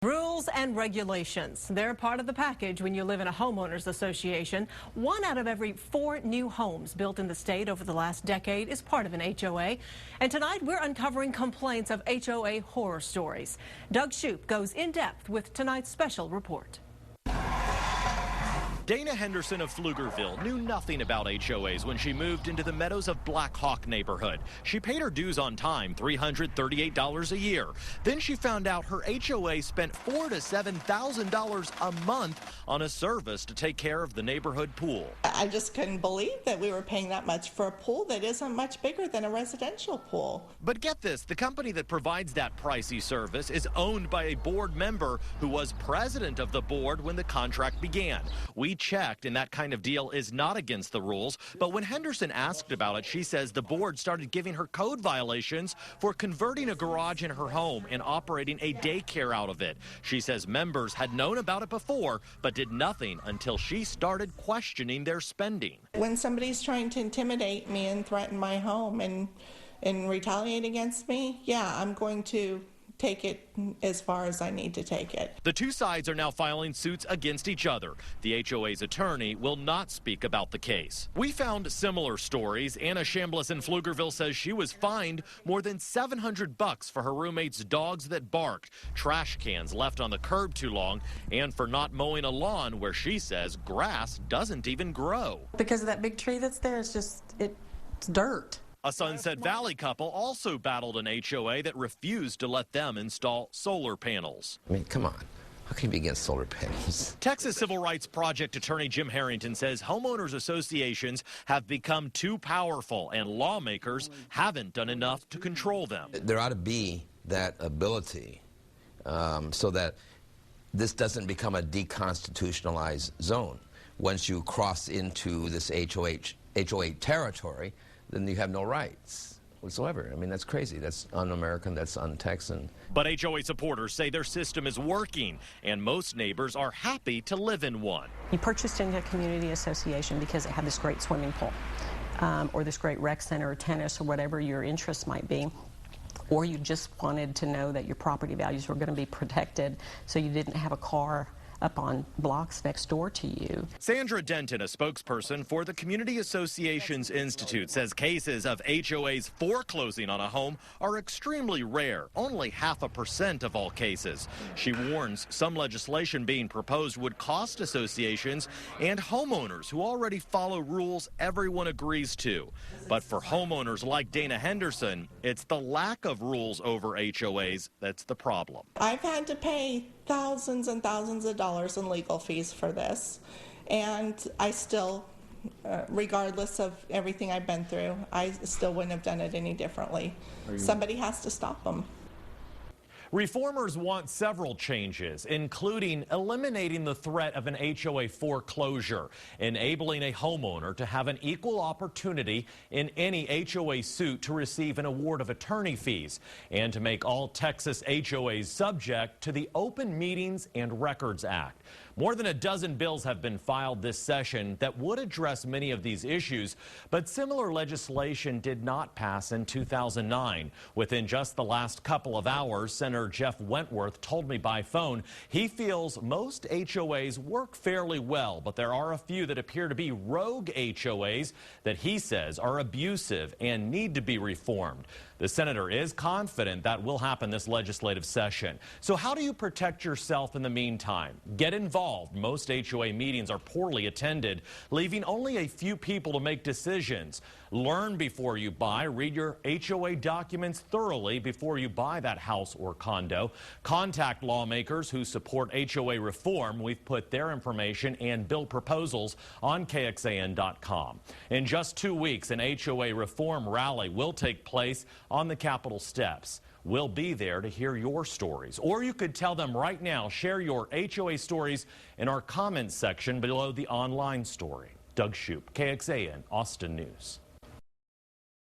Rules and regulations. They're part of the package when you live in a homeowners association. 1 out of every 4 new homes built in the state over the last decade is part of an HOA. And tonight we're uncovering complaints of HOA horror stories. Doug Shoup goes in depth with tonight's special report. Dana Henderson of Pflugerville knew nothing about HOAs when she moved into the Meadows of Black Hawk neighborhood. She paid her dues on time, $338 a year. Then she found out her HOA spent $4,000 to $7,000 a month on a service to take care of the neighborhood pool. I just couldn't believe that we were paying that much for a pool that isn't much bigger than a residential pool. But get this, the company that provides that pricey service is owned by a board member who was president of the board when the contract began. We checked, and that kind of deal is not against the rules. But when Henderson asked about it, she says the board started giving her code violations for converting a garage in her home and operating a daycare out of it. She says members had known about it before, but did nothing until she started questioning their spending. When somebody's trying to intimidate me and threaten my home and retaliate against me, yeah, I'm going to take it as far as I need to take it. The two sides are now filing suits against each other. The HOA's attorney will not speak about the case. We found similar stories. Anna Chambliss in Pflugerville says she was fined more than $700 for her roommate's dogs that barked, trash cans left on the curb too long, and for not mowing a lawn where she says grass doesn't even grow. Because of that big tree that's there, it's dirt. A Sunset Valley couple also battled an HOA that refused to let them install solar panels. I mean, come on. How can you be against solar panels? Texas Civil Rights Project attorney Jim Harrington says homeowners associations have become too powerful and lawmakers haven't done enough to control them. There ought to be that ability so that this doesn't become a deconstitutionalized zone. Once you cross into this HOA territory, then you have no rights whatsoever. I mean, that's crazy. That's un-American. That's un-Texan. But HOA supporters say their system is working, and most neighbors are happy to live in one. You purchased into a community association because it had this great swimming pool, or this great rec center or tennis or whatever your interest might be. Or you just wanted to know that your property values were going to be protected so you didn't have a car up on blocks next door to you. Sandra Denton, a spokesperson for the Community Associations Institute, says cases of HOAs foreclosing on a home are extremely rare, only 0.5% of all cases. She warns some legislation being proposed would cost associations and homeowners who already follow rules everyone agrees to. But for homeowners like Dana Henderson, it's the lack of rules over HOAs that's the problem. I've had to pay thousands and thousands of dollars in legal fees for this, and I still, regardless of everything I've been through, I still wouldn't have done it any differently. Somebody has to stop them. Reformers want several changes, including eliminating the threat of an HOA foreclosure, enabling a homeowner to have an equal opportunity in any HOA suit to receive an award of attorney fees, and to make all Texas HOAs subject to the Open Meetings and Records Act. More than a dozen bills have been filed this session that would address many of these issues, but similar legislation did not pass in 2009. Within just the last couple of hours, Senator Jeff Wentworth told me by phone he feels most HOAs work fairly well, but there are a few that appear to be rogue HOAs that he says are abusive and need to be reformed. The senator is confident that will happen this legislative session. So how do you protect yourself in the meantime? Get involved. Most HOA meetings are poorly attended, leaving only a few people to make decisions. Learn before you buy. Read your HOA documents thoroughly before you buy that house or condo. Contact lawmakers who support HOA reform. We've put their information and bill proposals on KXAN.com. In just 2 weeks, an HOA reform rally will take place on the Capitol steps. We'll be there to hear your stories, or you could tell them right now. Share your HOA stories in our comments section below the online story. Doug Shoup, KXAN, Austin News.